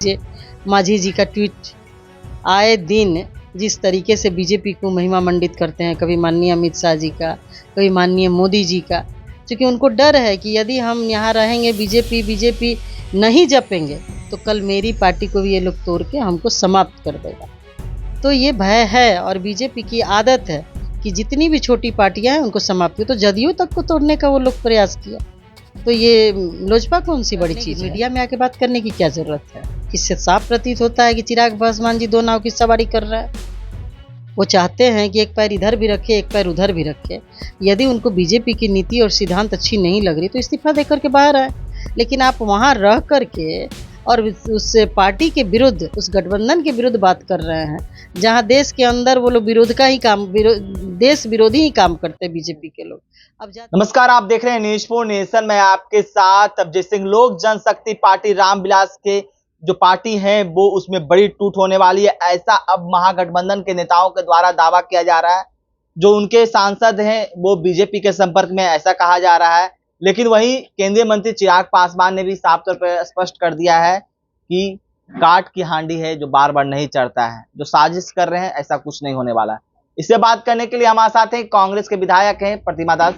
जे मांझी जी का ट्वीट आए दिन जिस तरीके से बीजेपी को महिमा मंडित करते हैं, कभी माननीय अमित शाह जी का, कभी माननीय मोदी जी का, क्योंकि उनको डर है कि यदि हम यहाँ रहेंगे बीजेपी नहीं जपेंगे तो कल मेरी पार्टी को भी ये लोग तोड़ के हमको समाप्त कर देगा। तो ये भय है और बीजेपी की आदत है कि जितनी भी छोटी पार्टियां हैं उनको समाप्त किया। तो जदयू तक को तोड़ने का वो लोग प्रयास किया, तो ये लोजपा कौन सी बड़ी चीज है? मीडिया में आके बात करने की क्या जरूरत है? इससे साफ प्रतीत होता है कि चिराग पासवान जी दो नाव की सवारी कर रहा है। वो चाहते हैं कि एक पैर इधर भी रखे, एक पैर उधर भी रखे। यदि उनको बीजेपी की नीति और सिद्धांत अच्छी नहीं लग रही तो इस्तीफा देकर के बाहर आए, लेकिन आप वहाँ रह करके और उस पार्टी के विरुद्ध, उस गठबंधन के विरुद्ध बात कर रहे हैं, जहाँ देश के अंदर वो लोग देश विरोधी ही काम करते हैं बीजेपी के लोग। नमस्कार, आप देख रहे हैं न्यूज़ 4 नेशन। मैं आपके साथ अजय सिंह। लोक जनशक्ति पार्टी रामविलास के जो पार्टी है वो उसमें बड़ी टूट होने वाली है, ऐसा अब महागठबंधन के नेताओं के द्वारा दावा किया जा रहा है। जो उनके सांसद हैं वो बीजेपी के संपर्क में, ऐसा कहा जा रहा है। लेकिन वहीं केंद्रीय मंत्री चिराग पासवान ने भी साफ तौर पर स्पष्ट कर दिया है कि काठ की हांडी है जो बार बार नहीं चढ़ता है, जो साजिश कर रहे हैं ऐसा कुछ नहीं होने वाला है। इससे बात करने के लिए हमारे साथ हैं कांग्रेस के विधायक हैं प्रतिमा दास।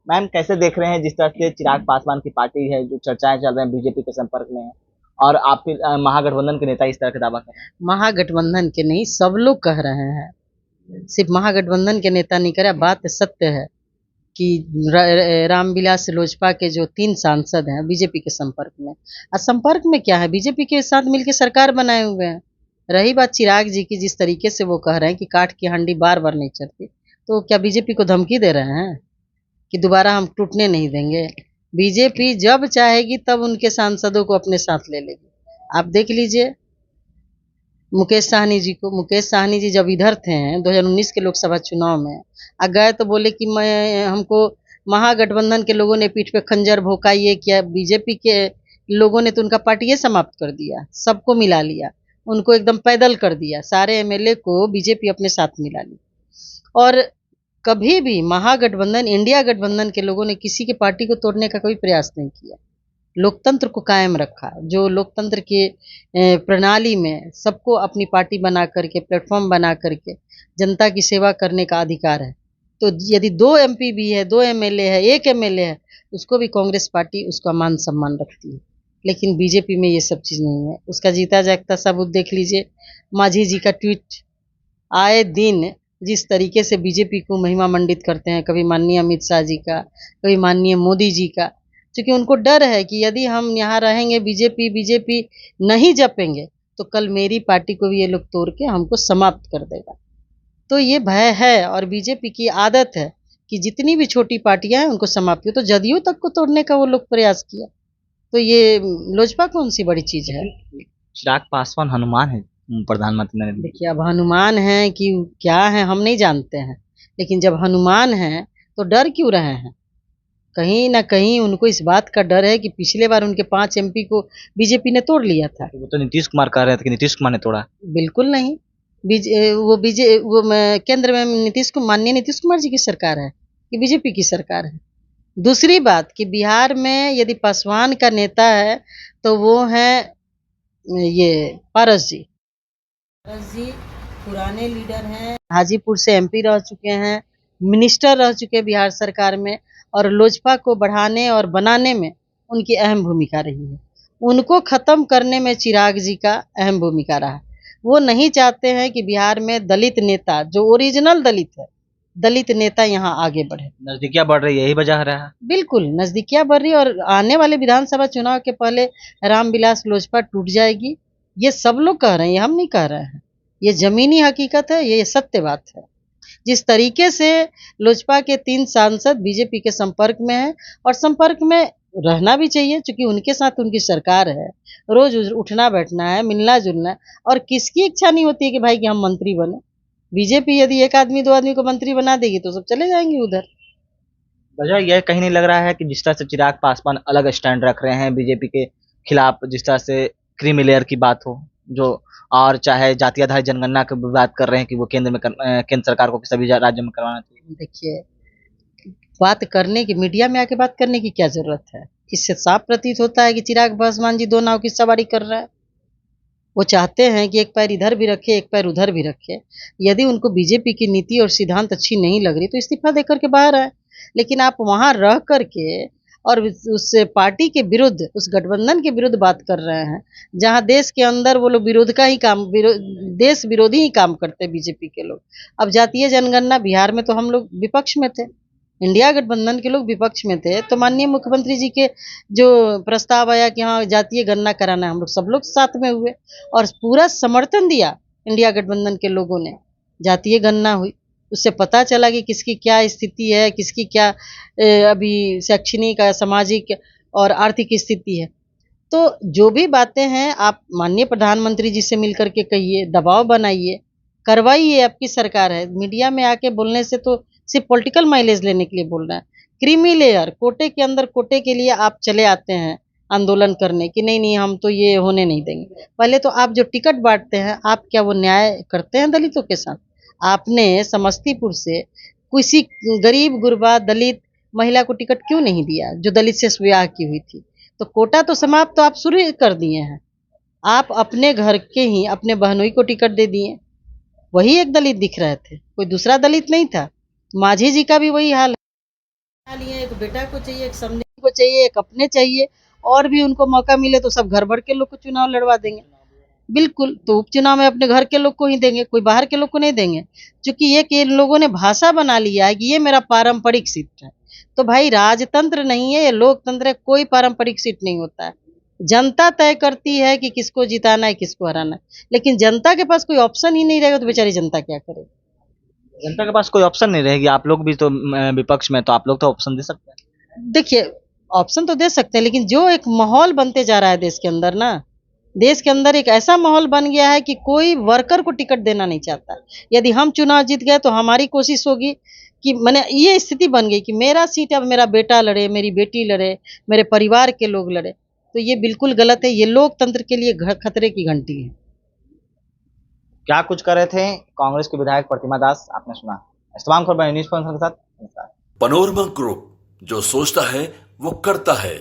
मैम, कैसे देख रहे हैं जिस तरह से चिराग पासवान की पार्टी है, जो चर्चाएं चल रहे हैं बीजेपी के संपर्क में है, और आप फिर महागठबंधन के नेता इस तरह के दावा कर रहे हैं? महागठबंधन के नहीं, सब लोग कह रहे हैं, सिर्फ महागठबंधन के नेता नहीं कह रहे। बात सत्य है कि रामविलास लोजपा के जो 3 सांसद हैं बीजेपी के संपर्क में। और संपर्क में क्या है, बीजेपी के साथ मिलकर सरकार बनाए हुए हैं। रही बात चिराग जी की, जिस तरीके से वो कह रहे हैं कि काठ की हांडी बार बार नहीं चढ़ती, तो क्या बीजेपी को धमकी दे रहे हैं कि दोबारा हम टूटने नहीं देंगे? बीजेपी जब चाहेगी तब उनके सांसदों को अपने साथ ले लेगी। आप देख लीजिए मुकेश साहनी जी को। मुकेश साहनी जी जब इधर थे 2019 के लोकसभा चुनाव में, गए तो बोले कि हमको महागठबंधन के लोगों ने पीठ पे खंजर भोंका। ये किया, बीजेपी के लोगों ने तो उनका पार्टी ये समाप्त कर दिया, सबको मिला लिया, उनको एकदम पैदल कर दिया, सारे एमएलए को बीजेपी अपने साथ मिला ली। और कभी भी महागठबंधन, इंडिया गठबंधन के लोगों ने किसी की पार्टी को तोड़ने का कोई प्रयास नहीं किया, लोकतंत्र को कायम रखा। जो लोकतंत्र के प्रणाली में सबको अपनी पार्टी बना करके, प्लेटफॉर्म बना करके जनता की सेवा करने का अधिकार है। तो यदि 2 एमपी भी है, 2 एमएलए है, 1 एमएलए है, उसको भी कांग्रेस पार्टी उसका मान सम्मान रखती है। लेकिन बीजेपी में ये सब चीज़ नहीं है। उसका जीता जागता सबूत देख लीजिए, मांझी जी का ट्वीट आए दिन जिस तरीके से बीजेपी को महिमा मंडित करते हैं, कभी माननीय अमित शाह जी का, कभी माननीय मोदी जी का, क्योंकि उनको डर है कि यदि हम यहाँ रहेंगे बीजेपी नहीं जपेंगे तो कल मेरी पार्टी को भी ये लोग तोड़ के हमको समाप्त कर देगा। तो ये भय है और बीजेपी की आदत है कि जितनी भी छोटी पार्टियां हैं उनको समाप्त किया। तो जदयू तक को तोड़ने का वो लोग प्रयास किया। तो ये लोजपा कौन सी बड़ी चीज है? चिराग पासवान हनुमान है प्रधानमंत्री नरेंद्र मोदी। देखिए, अब हनुमान है कि क्या है हम नहीं जानते हैं, लेकिन जब हनुमान है तो डर क्यों रहे हैं? कहीं ना कहीं उनको इस बात का डर है कि पिछले बार उनके 5 एमपी को बीजेपी ने तोड़ लिया था। वो तो नीतीश कुमार कह रहे थे कि नीतीश कुमार ने तोड़ा। बिल्कुल नहीं। केंद्र में माननीय नीतीश कुमार जी की सरकार है कि बीजेपी की सरकार है? दूसरी बात कि बिहार में यदि पासवान का नेता है तो वो है ये पारस जी। पारस जी पुराने लीडर हैं, हाजीपुर से एमपी रह चुके हैं, मिनिस्टर रह चुके हैं बिहार सरकार में, और लोजपा को बढ़ाने और बनाने में उनकी अहम भूमिका रही है। उनको खत्म करने में चिराग जी का अहम भूमिका रहा। वो नहीं चाहते हैं कि बिहार में दलित नेता, जो ओरिजिनल दलित है, दलित नेता यहाँ आगे बढ़े। नजदीकियां बढ़ रही है, यही वजह रहा है। बिल्कुल नजदीकियां बढ़ रही है, और आने वाले विधानसभा चुनाव के पहले रामविलास लोजपा टूट जाएगी। ये सब लोग कह रहे हैं, ये हम नहीं कह रहे हैं, ये जमीनी हकीकत है, ये सत्य बात है। जिस तरीके से लोजपा के 3 सांसद बीजेपी के संपर्क में हैं, और संपर्क में रहना भी चाहिए क्योंकि उनके साथ उनकी सरकार है, रोज उठना बैठना है, मिलना जुलना है। और किसकी इच्छा नहीं होती है कि भाई कि हम मंत्री बने? बीजेपी यदि 1 आदमी 2 आदमी को मंत्री बना देगी तो सब चले जाएंगे उधर। वजह यह कहीं नहीं लग रहा है कि जिस तरह से चिराग पासवान अलग स्टैंड रख रहे हैं बीजेपी के खिलाफ, जिस तरह से क्रीमी लेयर की बात हो, जो और चाहे जाति आधारित जनगणना की बात कर रहे हैं कि वो केंद्र सरकार को सभी राज्यों में करवाना चाहिए। देखिए, बात करने की, मीडिया में आके बात करने की क्या जरूरत है? इससे साफ प्रतीत होता है कि चिराग पासवान जी दो नाव की सवारी कर रहा है। वो चाहते हैं कि एक पैर इधर भी रखे, एक पैर उधर भी रखे। यदि उनको बीजेपी की नीति और सिद्धांत अच्छी नहीं लग रही तो इस्तीफा देकर के बाहर आए। लेकिन आप वहाँ रह कर के और उस पार्टी के विरुद्ध, उस गठबंधन के विरुद्ध बात कर रहे हैं, जहाँ देश के अंदर वो लोग विरोध का ही काम, देश विरोधी ही काम करते हैं बीजेपी के लोग। अब जातीय जनगणना बिहार में तो हम लोग विपक्ष में थे, इंडिया गठबंधन के लोग विपक्ष में थे, तो माननीय मुख्यमंत्री जी के जो प्रस्ताव आया कि हाँ जातीय गणना कराना है, हम लोग सब लोग साथ में हुए और पूरा समर्थन दिया इंडिया गठबंधन के लोगों ने। जातीय गणना हुई, उससे पता चला कि किसकी क्या स्थिति है, किसकी क्या अभी शैक्षणिक, सामाजिक और आर्थिक स्थिति है। तो जो भी बातें हैं आप माननीय प्रधानमंत्री जी से मिलकर के कहिए, दबाव बनाइए, करवाइए। आपकी सरकार है, मीडिया में आके बोलने से तो सिर्फ पॉलिटिकल माइलेज लेने के लिए बोल रहा है। क्रीमी लेयर, कोटे के अंदर कोटे के लिए आप चले आते हैं आंदोलन करने कि नहीं नहीं हम तो ये होने नहीं देंगे। पहले तो आप जो टिकट बांटते हैं, आप क्या वो न्याय करते हैं दलितों के साथ? आपने समस्तीपुर से किसी गरीब गुरबा दलित महिला को टिकट क्यों नहीं दिया जो दलित से विवाह की हुई थी? तो कोटा तो समाप्त, तो आप शुरू कर दिए हैं। आप अपने घर के ही अपने बहनोई को टिकट दे दिए, वही एक दलित दिख रहे थे, कोई दूसरा दलित नहीं था। माझी जी का भी वही हाल है, एक बेटा को चाहिए, एक समझने को चाहिए, एक अपने चाहिए, और भी उनको मौका मिले तो सब घर भर के लोग को चुनाव लड़वा देंगे। बिल्कुल, तो उपचुनाव में अपने घर के लोग को ही देंगे, कोई बाहर के लोग को नहीं देंगे, क्योंकि ये कि इन लोगों ने भाषा बना लिया है कि ये मेरा पारंपरिक सीट है। तो भाई राजतंत्र नहीं है, ये लोकतंत्र है, कोई पारंपरिक सीट नहीं होता है। जनता तय करती है कि किसको जिताना है, किसको हराना है, लेकिन जनता के पास कोई ऑप्शन ही नहीं रहेगा तो बेचारी जनता क्या करे? जनता के पास कोई ऑप्शन नहीं रहेगी। आप लोग भी तो विपक्ष में, तो आप लोग तो ऑप्शन दे सकते हैं। देखिए, ऑप्शन तो दे सकते हैं, लेकिन जो एक माहौल बनते जा रहा है देश के अंदर ना, देश के अंदर एक ऐसा माहौल बन गया है कि कोई वर्कर को टिकट देना नहीं चाहता। यदि हम चुनाव जीत गए तो हमारी कोशिश होगी कि मैंने ये स्थिति बन गई कि मेरा सीट अब मेरा बेटा लड़े, मेरी बेटी लड़े, मेरे परिवार के लोग लड़े, तो ये बिल्कुल गलत है। ये लोकतंत्र के लिए खतरे की घंटी है। क्या कुछ कर रहे थे कांग्रेस के विधायक प्रतिमा दास, आपने सुना। इस्तेमाल खबर न्यूज़ के साथ। पनोरमा ग्रुप, जो सोचता है वो करता है।